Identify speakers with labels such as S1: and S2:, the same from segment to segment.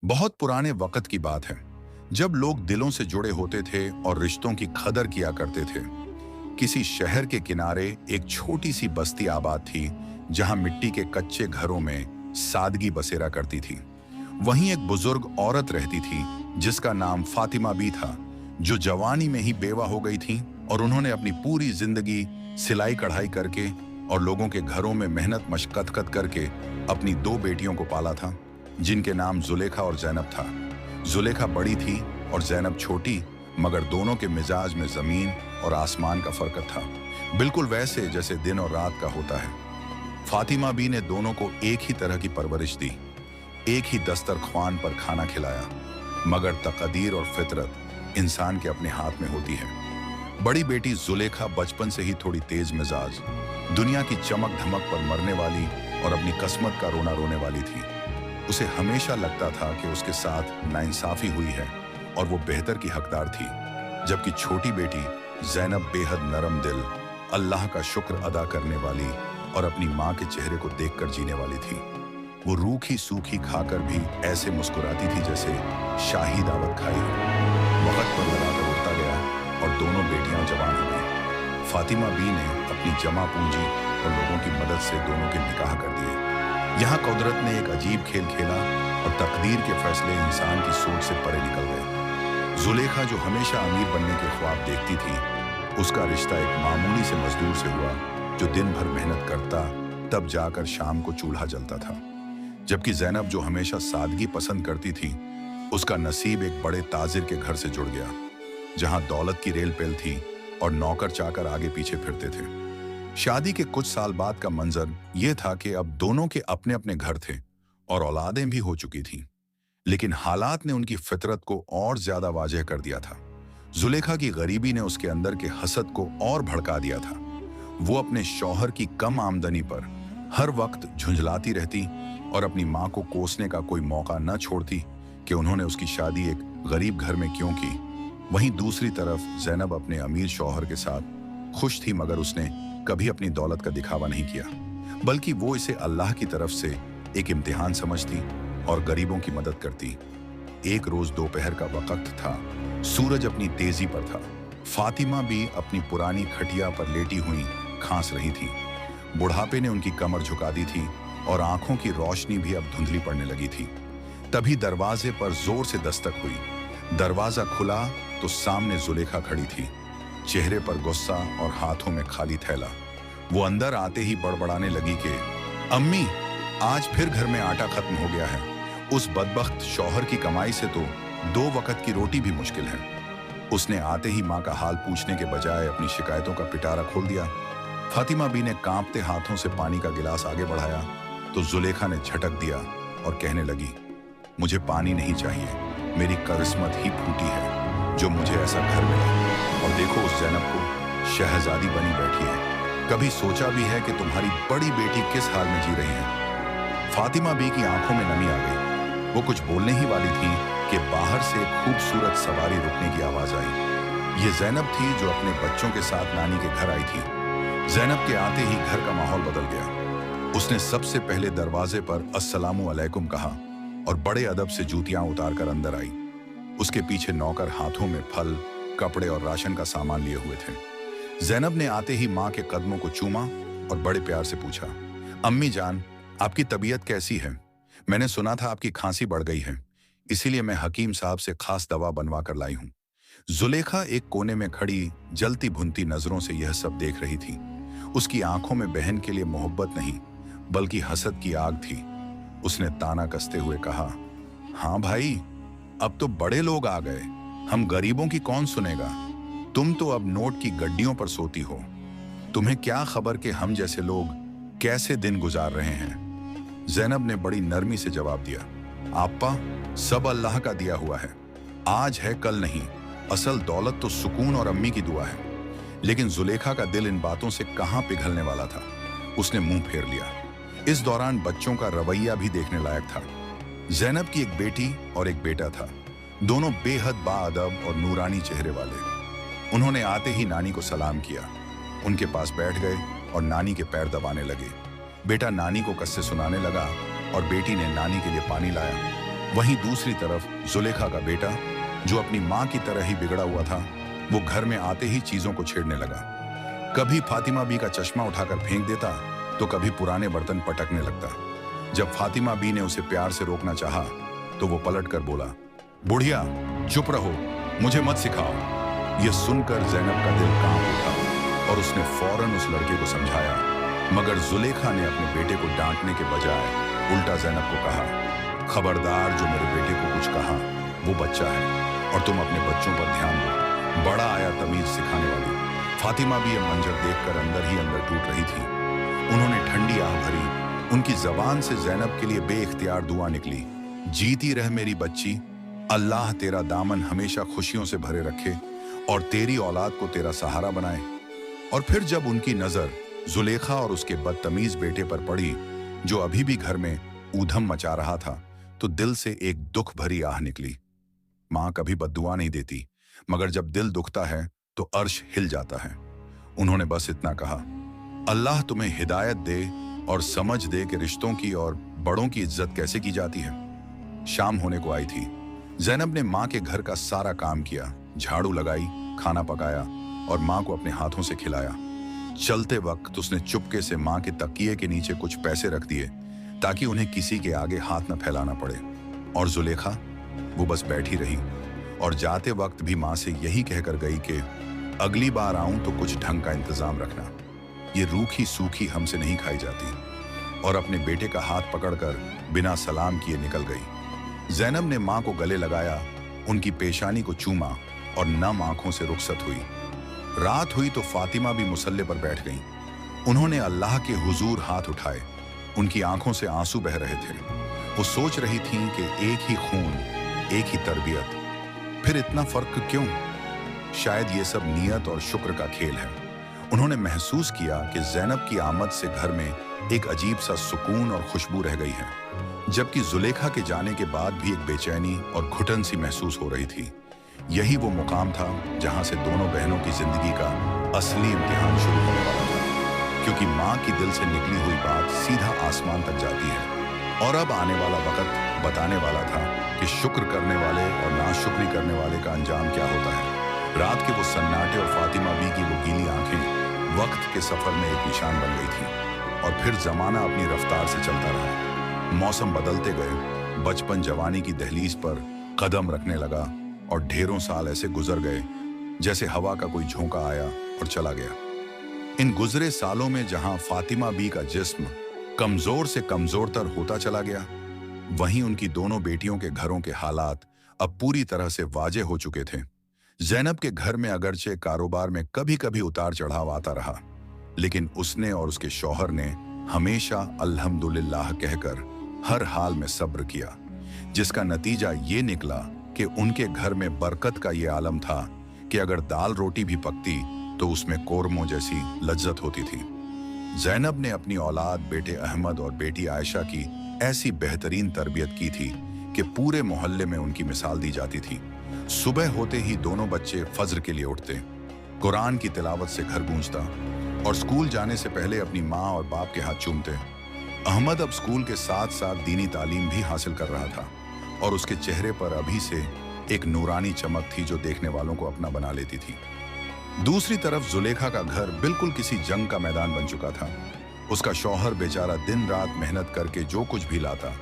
S1: बहुत पुराने वक्त की बात है, जब लोग दिलों से जुड़े होते थे और रिश्तों की कदर किया करते थे। किसी शहर के किनारे एक छोटी सी बस्ती आबाद थी, जहां मिट्टी के कच्चे घरों में सादगी बसेरा करती थी। वहीं एक बुजुर्ग औरत रहती थी, जिसका नाम फातिमा बी था, जो जवानी में ही बेवा हो गई थी और उन्होंने अपनी पूरी जिंदगी सिलाई कढ़ाई करके और लोगों के घरों में मेहनत मशक्कत करके अपनी दो बेटियों को पाला था, जिनके नाम जुलेखा और जैनब था। जुलेखा बड़ी थी और जैनब छोटी, मगर दोनों के मिजाज में जमीन और आसमान का फर्क था, बिल्कुल वैसे जैसे दिन और रात का होता है। फातिमा बी ने दोनों को एक ही तरह की परवरिश दी, एक ही दस्तरख्वान पर खाना खिलाया, मगर तकदीर और फितरत इंसान के अपने हाथ में होती है। बड़ी बेटी जुलेखा बचपन से ही थोड़ी तेज मिजाज, दुनिया की चमक धमक पर मरने वाली और अपनी किस्मत का रोना रोने वाली थी। उसे हमेशा लगता था कि उसके साथ नाइंसाफी हुई है और वो बेहतर की हकदार थी, जबकि छोटी बेटी जैनब बेहद नरम दिल, अल्लाह का शुक्र अदा करने वाली और अपनी माँ के चेहरे को देखकर जीने वाली थी। वो रूखी सूखी खाकर भी ऐसे मुस्कुराती थी जैसे शाही दावत खाई हो। वक्त पर लगाकर उड़ता गया और दोनों बेटियां जवान हो गईं। फातिमा बी ने अपनी जमा पूंजी और लोगों की मदद से दोनों के निकाह कर दिए। यहाँ कुदरत ने एक अजीब खेल खेला और तकदीर के फैसले इंसान की सोच से परे निकल गए। जुलेखा, जो हमेशा अमीर बनने के ख्वाब देखती थी, उसका रिश्ता एक मामूली से मजदूर से हुआ, जो दिन भर मेहनत करता, तब जाकर शाम को चूल्हा जलता था। जबकि जैनब, जो हमेशा सादगी पसंद करती थी, उसका नसीब एक बड़े ताजिर के घर से जुड़ गया, जहां दौलत की रेल पेल थी और नौकर चाकर आगे पीछे फिरते थे। शादी के कुछ साल बाद का मंजर यह था कि अब दोनों के अपने अपने घर थे और औलादें भी हो चुकी थीं। लेकिन हालात ने उनकी फितरत को और ज्यादा वाजह कर दिया था। जुलेखा की गरीबी ने उसके अंदर के हसद को और भड़का दिया था। वो अपने शौहर की कम आमदनी पर हर वक्त झुंझलाती रहती और अपनी माँ को कोसने का कोई मौका न छोड़ती कि उन्होंने उसकी शादी एक गरीब घर में क्यों की। वहीं दूसरी तरफ जैनब अपने अमीर शौहर के साथ खुश थी, मगर उसने कभी अपनी दौलत का दिखावा नहीं किया, बल्कि वो इसे अल्लाह की तरफ से एक इम्तिहान समझती और गरीबों की मदद करती। एक रोज दोपहर का वक्त था, सूरज अपनी तेजी पर था। फातिमा भी अपनी पुरानी खटिया पर लेटी हुई खांस रही थी। बुढ़ापे ने उनकी कमर झुका दी थी और आंखों की रोशनी भी अब धुंधली पड़ने लगी थी। तभी दरवाजे पर जोर से दस्तक हुई। दरवाजा खुला तो सामने जुलेखा खड़ी थी, चेहरे पर गुस्सा और हाथों में खाली थैला। वो अंदर आते ही बड़बड़ाने लगी कि अम्मी, आज फिर घर में आटा खत्म हो गया है। उस बदबख्त शौहर की कमाई से तो 2 वक्त की रोटी भी मुश्किल है। उसने आते ही माँ का हाल पूछने के बजाय अपनी शिकायतों का पिटारा खोल दिया। फातिमा बी ने कांपते हाथों से पानी का गिलास आगे बढ़ाया तो जुलेखा ने झटक दिया और कहने लगी, मुझे पानी नहीं चाहिए, मेरी किस्मत ही फूटी है जो मुझे ऐसा घर मिला। और देखो उस जैनब को, शहजादी बनी बैठी है। कभी सोचा भी है कि तुम्हारी बड़ी बेटी किस हाल में जी रही है? फातिमा बी की आंखों में नमी आ गई। वो कुछ बोलने ही वाली थी कि बाहर से खूबसूरत सवारी रुकने की आवाज आई। ये जैनब थी, जो अपने बच्चों के साथ नानी के घर आई थी। जैनब के आते ही घर का माहौल बदल गया। उसने सबसे पहले दरवाजे पर अस्सलामु अलैकुम कहा और बड़े अदब से जूतियां उतारकर अंदर आई। उसके पीछे नौकर हाथों में फल, कपड़े और राशन का सामान लिए हुए थे। जैनब ने आते ही माँ के कदमों को चूमा और बड़े प्यार से पूछा, अम्मी जान, आपकी तबीयत कैसी है? मैंने सुना था आपकी खांसी बढ़ गई है, इसीलिए मैं हकीम साहब से खास दवा बनवा कर लाई हूँ। जुलेखा एक कोने में खड़ी जलती भुनती नजरों से यह सब देख रही थी। उसकी आंखों में बहन के लिए मोहब्बत नहीं, बल्कि हसद की आग थी। उसने ताना कसते हुए कहा, हाँ भाई, अब तो बड़े लोग आ गए, हम गरीबों की कौन सुनेगा? तुम तो अब नोट की गड्डियों पर सोती हो। तुम्हें क्या खबर कि हम जैसे लोग कैसे दिन गुजार रहे हैं? जैनब ने बड़ी नरमी से जवाब दिया, आपा, सब अल्लाह का दिया हुआ है, आज है कल नहीं। असल दौलत तो सुकून और अम्मी की दुआ है। लेकिन जुलेखा का दिल इन बातों से कहां पिघलने वाला था। उसने मुंह फेर लिया। इस दौरान बच्चों का रवैया भी देखने लायक था। जैनब की एक बेटी और एक बेटा था, दोनों बेहद बाअदब और नूरानी चेहरे वाले। उन्होंने आते ही नानी को सलाम किया, उनके पास बैठ गए और नानी के पैर दबाने लगे। बेटा नानी को कस्से सुनाने लगा और बेटी ने नानी के लिए पानी लाया। वहीं दूसरी तरफ जुलेखा का बेटा, जो अपनी माँ की तरह ही बिगड़ा हुआ था, वो घर में आते ही चीजों को छेड़ने लगा। कभी फातिमा बी का चश्मा उठाकर फेंक देता, तो कभी पुराने बर्तन पटकने लगता। जब फातिमा बी ने उसे प्यार से रोकना चाहा, तो वो पलटकर बोला, बुढ़िया चुप रहो, मुझे मत सिखाओ। यह सुनकर जैनब का दिल कांप उठा और उसने फौरन उस लड़के को समझाया, मगर जुलेखा ने अपने बेटे को डांटने के बजाय उल्टा जैनब को कहा, खबरदार, जो मेरे बेटे को कुछ कहा वो बच्चा है और तुम अपने बच्चों पर ध्यान दो, बड़ा आया तमीज सिखाने वाली। फातिमा भी यह मंजर देखकर अंदर ही अंदर टूट रही थी। उन्होंने ठंडी आह भरी। उनकी जबान से जैनब के लिए बेइख्तियार दुआ निकली, जीती रह मेरी बच्ची, अल्लाह तेरा दामन हमेशा खुशियों से भरे रखे और तेरी औलाद को तेरा सहारा बनाए। और फिर जब उनकी नजर जुलेखा और उसके बदतमीज बेटे पर पड़ी, जो अभी भी घर में ऊधम मचा रहा था, तो दिल से एक दुख भरी आह निकली। मां कभी बद्दुआ नहीं देती, मगर जब दिल दुखता है तो अर्श हिल जाता है। उन्होंने बस इतना कहा, अल्लाह तुम्हें हिदायत दे और समझ दे कि रिश्तों की और बड़ों की इज्जत कैसे की जाती है। शाम होने को आई थी। जैनब ने मां के घर का सारा काम किया, झाड़ू लगाई, खाना पकाया और मां को अपने हाथों से खिलाया। चलते वक्त उसने चुपके से मां के तकिए के नीचे कुछ पैसे रख दिए, ताकि उन्हें किसी के आगे हाथ न फैलाना पड़े। और जुलेखा, वो बस बैठी रही और जाते वक्त भी मां से यही कहकर गई कि अगली बार आऊं तो कुछ ढंग का इंतजाम रखना, ये रूखी सूखी हमसे नहीं खाई जाती। और अपने बेटे का हाथ पकड़कर बिना सलाम किए निकल गई। जैनब ने मां को गले लगाया, उनकी पेशानी को चूमा और नम आंखों से रुखसत हुई। रात हुई तो फातिमा भी मुसल्ले पर बैठ गईं। उन्होंने अल्लाह के हुजूर हाथ उठाए, उनकी आंखों से आंसू बह रहे थे। वो सोच रही थीं कि एक ही खून, एक ही तरबियत, फिर इतना फर्क क्यों? शायद ये सब नियत और शुक्र का खेल है। उन्होंने महसूस किया कि जैनब की आमद से घर में एक अजीब सा सुकून और खुशबू रह गई है, जबकि जुलेखा के जाने के बाद भी एक बेचैनी और घुटन सी महसूस हो रही थी। यही वो मुकाम था जहां से दोनों बहनों की जिंदगी का असली इम्तिहान शुरू होने वाला था, क्योंकि माँ की दिल से निकली हुई बात सीधा आसमान तक जाती है। और अब आने वाला वक्त बताने वाला था कि शुक्र करने वाले और नाशुक्री करने वाले का अंजाम क्या होता है। रात के वो सन्नाटे और फातिमा बी की वो गीली आंखें वक्त के सफर में एक निशान बन गई थी। और फिर जमाना अपनी रफ्तार से चलता रहा। मौसम बदलते गए, बचपन जवानी की दहलीज पर कदम रखने लगा और ढेरों साल ऐसे गुजर गए जैसे हवा का कोई झोंका आया और चला गया। इन गुजरे सालों में जहां फातिमा बी का जिस्म कमजोर से कमजोरतर होता चला गया, वहीं उनकी दोनों बेटियों के घरों के हालात अब पूरी तरह से वाजे हो चुके थे। जैनब के घर में अगरचे कारोबार में कभी कभी उतार चढ़ाव आता रहा, लेकिन उसने और उसके शौहर ने हमेशा अल्हम्दुलिल्लाह कहकर हर हाल में सब्र किया, जिसका नतीजा ये निकला कि उनके घर में बरकत का ये आलम था कि अगर दाल रोटी भी पकती तो उसमें कोरमों जैसी लज्जत होती थी। जैनब ने अपनी औलाद बेटे अहमद और बेटी आयशा की ऐसी बेहतरीन तरबियत की थी कि पूरे मोहल्ले में उनकी मिसाल दी जाती थी। सुबह होते ही दोनों बच्चे फज्र के लिए उठते, कुरान की तिलावत से घर गूंजता और स्कूल जाने से पहले अपनी माँ और बाप के हाथ चूमते। अहमद अब स्कूल के साथ साथ दीनी तालीम भी हासिल कर रहा था और उसके चेहरे पर अभी से एक नूरानी चमक थी जो देखने वालों को अपना बना लेती थी। दूसरी तरफ जुलेखा का घर बिल्कुल किसी जंग का मैदान बन चुका था। उसका शौहर बेचारा दिन रात मेहनत करके जो कुछ भी लाता,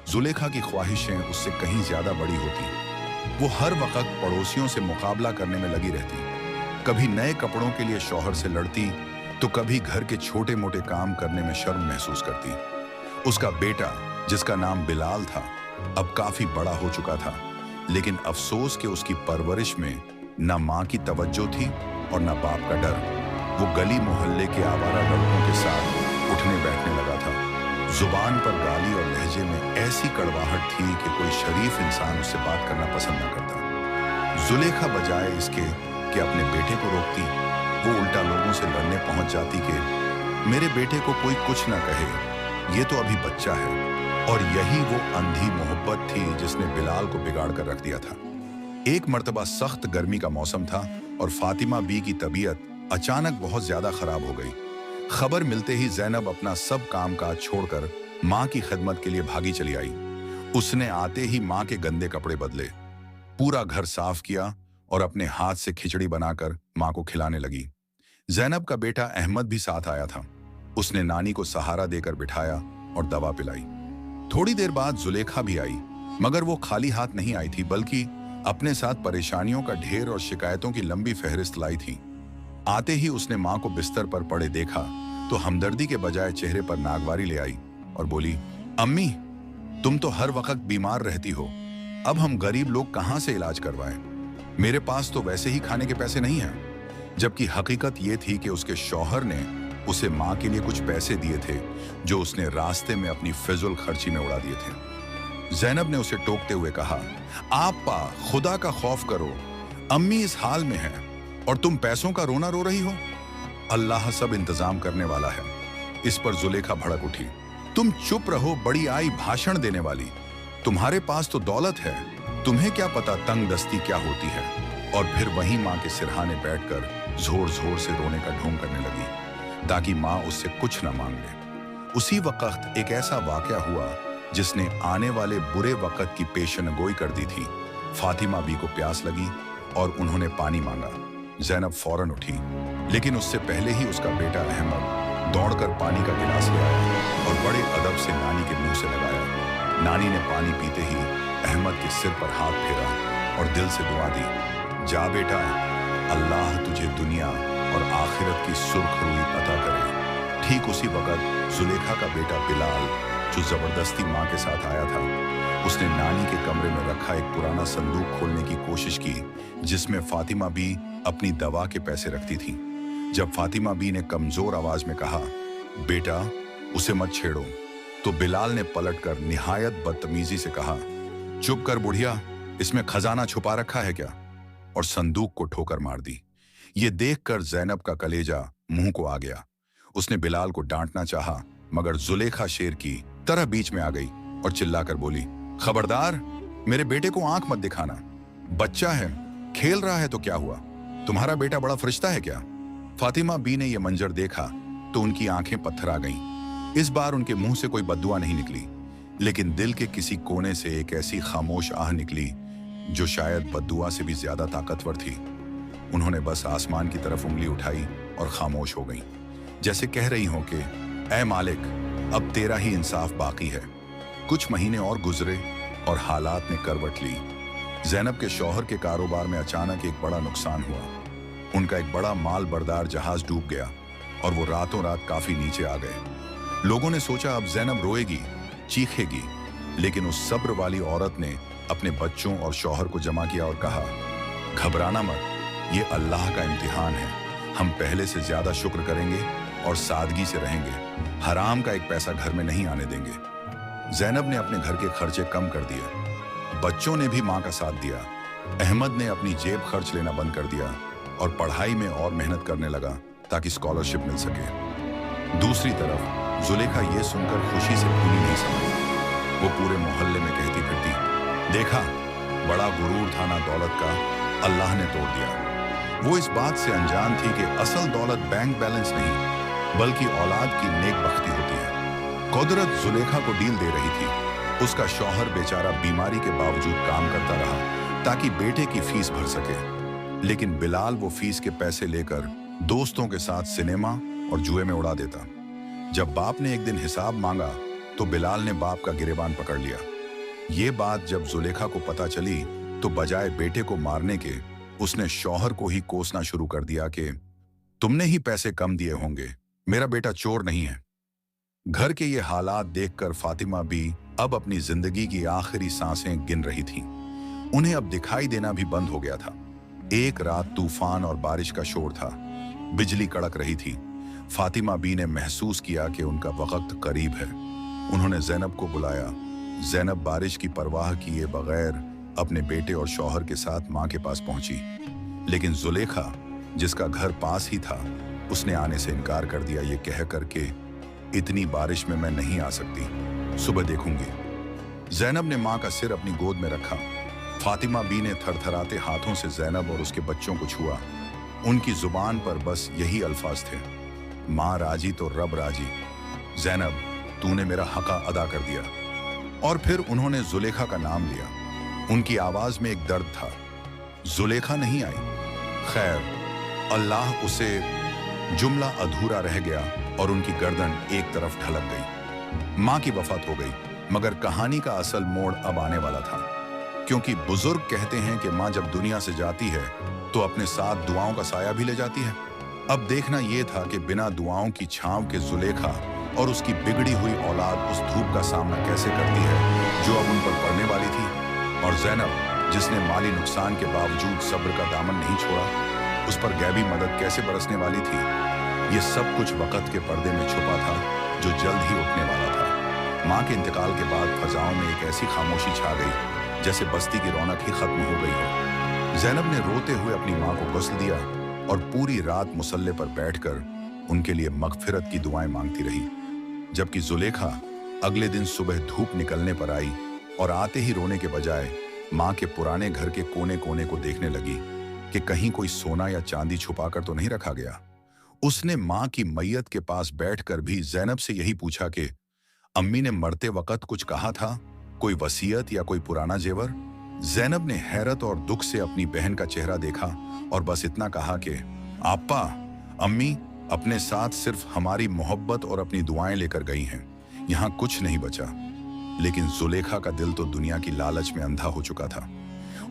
S1: जुलेखा की ख्वाहिशें उससे कहीं ज्यादा बड़ी होती। वो हर वक्त पड़ोसियों से मुकाबला करने में लगी रहती, कभी नए कपड़ों के लिए शौहर से लड़ती तो कभी घर के छोटे मोटे काम करने में शर्म महसूस करती। उसका बेटा, जिसका नाम बिलाल था, अब काफी बड़ा हो चुका था, लेकिन अफसोस कि उसकी परवरिश में न माँ की तवज्जो थी और न बाप का डर। वो गली मोहल्ले के आवारा लड़कों के साथ उठने बैठने लगा था। जुबान पर गाली और लहजे में ऐसी कड़वाहट थी कि कोई शरीफ इंसान उससे बात करना पसंद न करता। जुलेखा बजाय इसके कि अपने बेटे को रोकती, वो उल्टा लोगों से लड़ने पहुंच जाती कि मेरे बेटे को कोई कुछ ना कहे, ये तो अभी बच्चा है। और यही वो अंधी मोहब्बत थी जिसने बिलाल को बिगाड़ कर रख दिया था। एक मर्तबा सख्त गर्मी का मौसम था और फातिमा बी की तबीयत अचानक बहुत ज्यादा खराब हो गई। खबर मिलते ही जैनब अपना सब काम काज छोड़कर माँ की खिदमत के लिए भागी चली आई। उसने आते ही माँ के गंदे कपड़े बदले, पूरा घर साफ किया और अपने हाथ से खिचड़ी बनाकर माँ को खिलाने लगी। जैनब का बेटा अहमद भी साथ आया था। उसने नानी को सहारा देकर बिठाया और दवा पिलाई। थोड़ी देर बाद जुलेखा भी आई, मगर वो खाली हाथ नहीं आई थी, बल्कि अपने साथ परेशानियों का ढेर और शिकायतों की लंबी फहरिस्त लाई थी। आते ही उसने माँ को बिस्तर पर पड़े देखा तो हमदर्दी के बजाय चेहरे पर नागवारी ले आई और बोली, अम्मी, तुम तो हर वक्त बीमार रहती हो, अब हम गरीब लोग कहाँ से इलाज करवाएं? मेरे पास तो वैसे ही खाने के पैसे नहीं हैं। जबकि हकीकत ये थी कि उसके शौहर ने उसे माँ के लिए कुछ पैसे दिए थे जो उसने रास्ते में अपनी फिजुल खर्ची में उड़ा दिए थे। जैनब ने उसे टोकते हुए कहा, आपा, खुदा का खौफ करो, अम्मी इस हाल में है और तुम पैसों का रोना रो रही हो। अल्लाह सब इंतजाम करने वाला है। इस पर जुलेखा भड़क उठी, तुम चुप रहो, बड़ी आई भाषण देने वाली। तुम्हारे पास तो दौलत है, तुम्हें क्या पता तंग दस्ती क्या होती है। और फिर वहीं माँ के सिरहाने बैठकर जोर जोर से रोने का ढोंग करने लगी ताकि माँ उससे कुछ न मांग ले। उसी वक्त एक ऐसा वाकया हुआ जिसने आने वाले बुरे वक्त की पेशेनगोई कर दी थी। फातिमा बी को प्यास लगी और उन्होंने पानी मांगा। जैनब फौरन उठी, लेकिन उससे पहले ही उसका बेटा अहमद दौड़कर पानी का गिलास ले आया और बड़े अदब से नानी के मुंह से लगाया। नानी ने पानी पीते ही अहमद के सिर पर हाथ फेरा और दिल से दुआ दी, जा बेटा, अल्लाह तुझे दुनिया और आखिरत की सुर्ख रूई अता करे। ठीक उसी वक्त जुलेखा का बेटा बिलाल, जो जबरदस्ती माँ के साथ आया था, उसने नानी के कमरे में रखा एक पुराना संदूक खोलने की कोशिश की जिसमें फातिमा बी अपनी दवा के पैसे रखती थी। जब फातिमा बी ने कमजोर आवाज में कहा, बेटा उसे मत छेड़ो, तो बिलाल ने पलटकर निहायत बदतमीजी से कहा, चुप कर बुढ़िया, इसमें खजाना छुपा रखा है क्या? और संदूक को ठोकर मार दी। ये देखकर जैनब का कलेजा मुंह को आ गया। उसने बिलाल को डांटना चाहा, मगर जुलेखा शेर की तरह बीच में आ गई और चिल्लाकर बोली, खबरदार, मेरे बेटे को आंख मत दिखाना। बच्चा है, खेल रहा है तो क्या हुआ? तुम्हारा बेटा बड़ा फरिश्ता है क्या? फातिमा बी ने यह मंजर देखा तो उनकी आंखें पत्थर आ गईं। इस बार उनके मुंह से कोई बद्दुआ नहीं निकली, लेकिन दिल के किसी कोने से एक ऐसी खामोश आह निकली जो शायद बद्दुआ से भी ज्यादा ताकतवर थी। उन्होंने बस आसमान की तरफ उंगली उठाई और खामोश हो गईं, जैसे कह रही हों कि ऐ मालिक, अब तेरा ही इंसाफ बाकी है। कुछ महीने और गुजरे और हालात ने करवट ली। जैनब के शौहर के कारोबार में अचानक एक बड़ा नुकसान हुआ। उनका एक बड़ा माल बरदार जहाज डूब गया और वो रातों रात काफी नीचे आ गए। लोगों ने सोचा अब जैनब रोएगी, चीखेगी, लेकिन उस सब्र वाली औरत ने अपने बच्चों और शौहर को जमा किया और कहा, घबराना मत, ये अल्लाह का इम्तिहान है। हम पहले से ज्यादा शुक्र करेंगे और सादगी से रहेंगे। हराम का एक पैसा घर में नहीं आने देंगे। जैनब ने अपने घर के खर्चे कम कर दिए। बच्चों ने भी माँ का साथ दिया। अहमद ने अपनी जेब खर्च लेना बंद कर दिया और पढ़ाई में और मेहनत करने लगा ताकि स्कॉलरशिप मिल सके। दूसरी तरफ जुलेखा ये सुनकर खुशी से फूली नहीं समझी। वो पूरे मोहल्ले में कहती फिरती, देखा, बड़ा गुरूर था ना दौलत का, अल्लाह ने तोड़ दिया। वो इस बात से अनजान थी कि असल दौलत बैंक बैलेंस नहीं, बल्कि औलाद की नेकबख्ती होती है। कुदरत जुलेखा को डील दे रही थी। उसका शौहर बेचारा बीमारी के बावजूद काम करता रहा ताकि बेटे की फीस भर सके, लेकिन बिलाल वो फीस के पैसे लेकर दोस्तों के साथ सिनेमा और जुए में उड़ा देता। जब बाप ने एक दिन हिसाब मांगा तो बिलाल ने बाप का गिरेबान पकड़ लिया। ये बात जब जुलेखा को पता चली तो बजाय बेटे को मारने के उसने शौहर को ही कोसना शुरू कर दिया कि तुमने ही पैसे कम दिए होंगे, मेरा बेटा चोर नहीं है। घर के ये हालात देखकर फातिमा भी अब अपनी जिंदगी की आखिरी सांसें गिन रही थीं। उन्हें अब दिखाई देना भी बंद हो गया था। एक रात तूफान और बारिश का शोर था, बिजली कड़क रही थी। फातिमा बी ने महसूस किया कि उनका वक्त करीब है। उन्होंने जैनब को बुलाया। जैनब बारिश की परवाह किए बगैर अपने बेटे और शौहर के साथ माँ के पास पहुंची, लेकिन जुलेखा, जिसका घर पास ही था, उसने आने से इनकार कर दिया, ये कह करके इतनी बारिश में मैं नहीं आ सकती, सुबह देखूंगी। जैनब ने माँ का सिर अपनी गोद में रखा। फातिमा बी ने थरथराते हाथों से जैनब और उसके बच्चों को छुआ। उनकी जुबान पर बस यही अल्फाज थे, माँ राजी तो रब राजी। जैनब, तूने मेरा हक़ अदा कर दिया। और फिर उन्होंने जुलेखा का नाम लिया। उनकी आवाज में एक दर्द था। जुलेखा नहीं आई। खैर, अल्लाह उसे जुमला अधूरा रह गया और उनकी गर्दन एक तरफ ढलक गई। मां की वफात हो गई, मगर कहानी का असल मोड़ अब आने वाला था, क्योंकि बुजुर्ग कहते हैं कि मां जब दुनिया से जाती है तो अपने साथ दुआओं का साया भी ले जाती है। अब देखना यह था कि बिना दुआओं की छांव के जुलेखा और उसकी बिगड़ी हुई औलाद उस धूप का सामना कैसे करती है जो अब उन पर पड़ने वाली थी। और ज़ैनब, जिसने माली नुकसान के बावजूद सब्र का दामन नहीं छोड़ा, उस पर गैबी मदद कैसे बरसने वाली थी। ये सब कुछ वक़्त के पर्दे में छुपा था जो जल्द ही उठने वाला था। माँ के इंतकाल के बाद फजाओं में एक ऐसी खामोशी छा गई जैसे बस्ती की रौनक ही खत्म हो गई हो। ज़ैनब ने रोते हुए अपनी माँ को गुस्ल दिया और पूरी रात मुसल्ले पर बैठकर उनके लिए मगफिरत की दुआएं मांगती रही, जबकि जुलेखा अगले दिन सुबह धूप निकलने पर आई और आते ही रोने के बजाय माँ के पुराने घर के कोने कोने को देखने लगी कि कहीं कोई सोना या चांदी छुपाकर तो नहीं रखा गया। उसने माँ की मैयत के पास बैठकर भी ज़ैनब से यही पूछा कि अम्मी ने मरते वक्त कुछ कहा था, कोई वसीयत या कोई पुराना जेवर। ज़ैनब ने हैरत और दुख से अपनी बहन का चेहरा देखा और बस इतना कहा कि आपा, अम्मी अपने साथ सिर्फ हमारी मोहब्बत और अपनी दुआएं लेकर गई हैं, यहाँ कुछ नहीं बचा। लेकिन जुलेखा का दिल तो दुनिया की लालच में अंधा हो चुका था।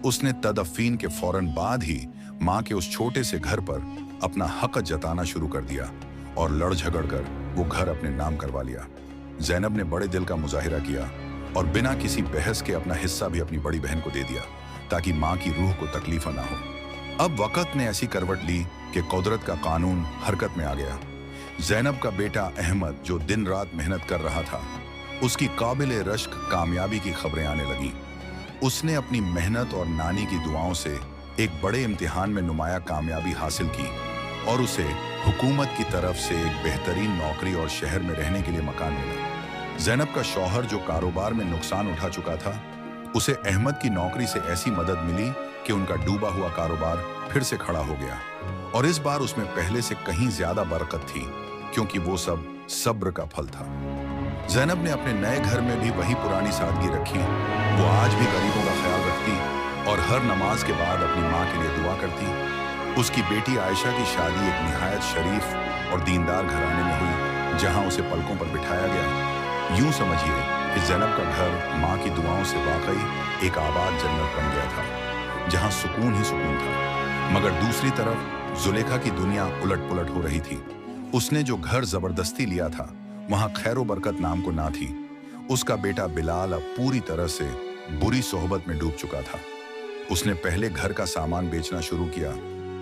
S1: उसने तदफीन के फौरन बाद ही माँ के उस छोटे से घर पर अपना हक जताना शुरू कर दिया और लड़ झगड़ कर वो घर अपने नाम करवा लिया। ज़ैनब ने बड़े दिल का मुजाहिरा किया और बिना किसी बहस के अपना हिस्सा भी अपनी बड़ी बहन को दे दिया ताकि माँ की रूह को तकलीफ ना हो। अब वक़्त ने ऐसी करवट ली कि कुदरत का कानून हरकत में आ गया। ज़ैनब का बेटा अहमद, जो दिन रात मेहनत कर रहा था, उसकी काबिल रश्क कामयाबी की खबरें आने लगीं। उसने अपनी मेहनत और नानी की दुआओं से एक बड़े इम्तिहान में नुमाया कामयाबी हासिल की और उसे हुकूमत की तरफ से एक बेहतरीन नौकरी और शहर में रहने के लिए मकान मिला। ज़ैनब का शौहर, जो कारोबार में नुकसान उठा चुका था, उसे अहमद की नौकरी से ऐसी मदद मिली कि उनका डूबा हुआ कारोबार फिर से खड़ा हो गया और इस बार उसमें पहले से कहीं ज्यादा बरकत थी, क्योंकि वो सब सब्र का फल था। ज़ैनब ने अपने नए घर में भी वही पुरानी सादगी रखी। वो आज भी गरीबों का ख्याल रखती और हर नमाज के बाद अपनी माँ के लिए दुआ करती। उसकी बेटी आयशा की शादी एक निहायत शरीफ और दीनदार घराने में हुई, जहाँ उसे पलकों पर बिठाया गया। यूं समझिए कि ज़ैनब का घर माँ की दुआओं से वाकई एक आबाद जन्नत बन गया था, जहाँ सुकून ही सुकून था। मगर दूसरी तरफ जुलेखा की दुनिया उलट पुलट हो रही थी। उसने जो घर जबरदस्ती लिया था, वहाँ खैर बरकत नाम को ना थी। उसका बेटा बिलाल अब पूरी तरह से बुरी सोहबत में डूब चुका था। उसने पहले घर का सामान बेचना शुरू किया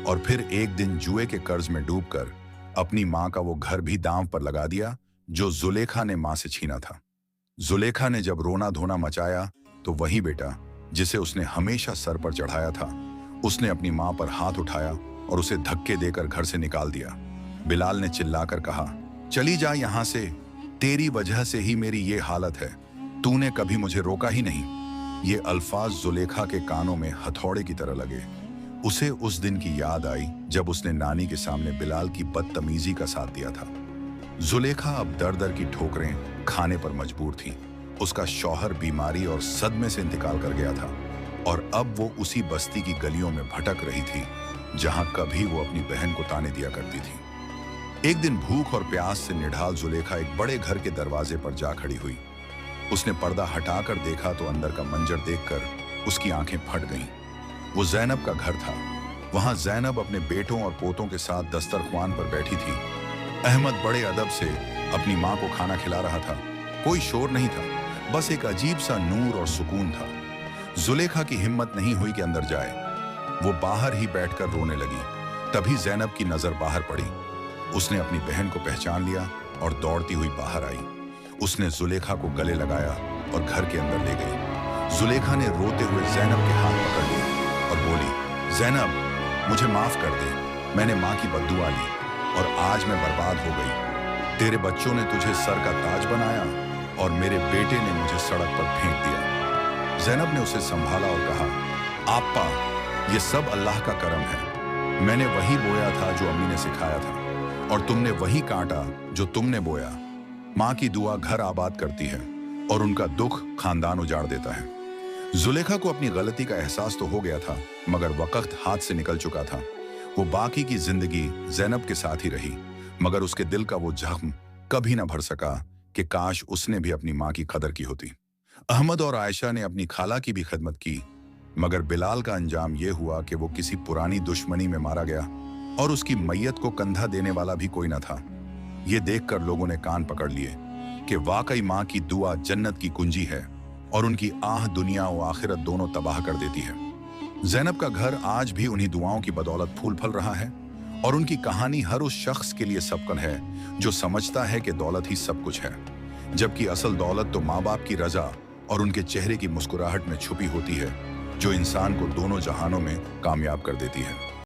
S1: और फिर एक दिन जुए के कर्ज में डूबकर अपनी माँ का वो घर भी दांव पर लगा दिया जो जुलेखा ने माँ से छीना था। जुलेखा ने जब रोना धोना मचाया तो वही बेटा, जिसे उसने हमेशा सर पर चढ़ाया था, उसने अपनी माँ पर हाथ उठाया और उसे धक्के देकर घर से निकाल दिया। बिलाल ने चिल्लाकर कहा, चली जा यहाँ से, तेरी वजह से ही मेरी ये हालत है, तूने कभी मुझे रोका ही नहीं। ये अल्फाज जुलेखा के कानों में हथौड़े की तरह लगे। उसे उस दिन की याद आई जब उसने नानी के सामने बिलाल की बदतमीजी का साथ दिया था। जुलेखा अब दर दर की ठोकरें खाने पर मजबूर थी। उसका शौहर बीमारी और सदमे से इंतकाल कर गया था और अब वो उसी बस्ती की गलियों में भटक रही थी जहां कभी वो अपनी बहन को ताने दिया करती थी। एक दिन भूख और प्यास से निढाल जुलेखा एक बड़े घर के दरवाजे पर जा खड़ी हुई। उसने पर्दा हटाकर देखा तो अंदर का मंजर देखकर उसकी आंखें फट गईं। वो ज़ैनब का घर था। वहां ज़ैनब अपने बेटों और पोतों के साथ दस्तरख्वान पर बैठी थी। अहमद बड़े अदब से अपनी माँ को खाना खिला रहा था। कोई शोर नहीं था, बस एक अजीब सा नूर और सुकून था। जुलेखा की हिम्मत नहीं हुई कि अंदर जाए। वो बाहर ही बैठकर रोने लगी। तभी ज़ैनब की नजर बाहर पड़ी। उसने अपनी बहन को पहचान लिया और दौड़ती हुई बाहर आई। उसने जुलेखा को गले लगाया और घर के अंदर ले गई। जुलेखा ने रोते हुए ज़ैनब के हाथ पकड़ लिए और बोली, ज़ैनब, मुझे माफ कर दे, मैंने माँ की बद्दुआ ली और आज मैं बर्बाद हो गई। तेरे बच्चों ने तुझे सर का ताज बनाया और मेरे बेटे ने मुझे सड़क पर फेंक दिया। ज़ैनब ने उसे संभाला और कहा, आपा, ये सब अल्लाह का करम है। मैंने वही बोया था जो अम्मी ने सिखाया था और तुमने वही काटा जो तुमने बोया। माँ की दुआ घर आबाद करती है और उनका दुख खानदान उजाड़ देता है। जुलेखा को अपनी गलती का एहसास तो हो गया था, मगर वक्त हाथ से निकल चुका था। वो बाकी की जिंदगी ज़ैनब के साथ ही रही, मगर उसके दिल का वो जख्म कभी ना भर सका कि काश उसने भी अपनी माँ की कदर की होती। अहमद और आयशा ने अपनी खाला की भी खिदमत की, मगर बिलाल का अंजाम यह हुआ कि वो किसी पुरानी दुश्मनी में मारा गया और उसकी मैयत को कंधा देने वाला भी कोई न था। ये देखकर लोगों ने कान पकड़ लिए कि वाकई माँ की दुआ जन्नत की कुंजी है और उनकी आह दुनिया और आखिरत दोनों तबाह कर देती है। ज़ैनब का घर आज भी उन्हीं दुआओं की बदौलत फूल फल रहा है और उनकी कहानी हर उस शख्स के लिए सबकन है जो समझता है कि दौलत ही सब कुछ है, जबकि असल दौलत तो माँ बाप की रजा और उनके चेहरे की मुस्कुराहट में छुपी होती है, जो इंसान को दोनों जहानों में कामयाब कर देती है।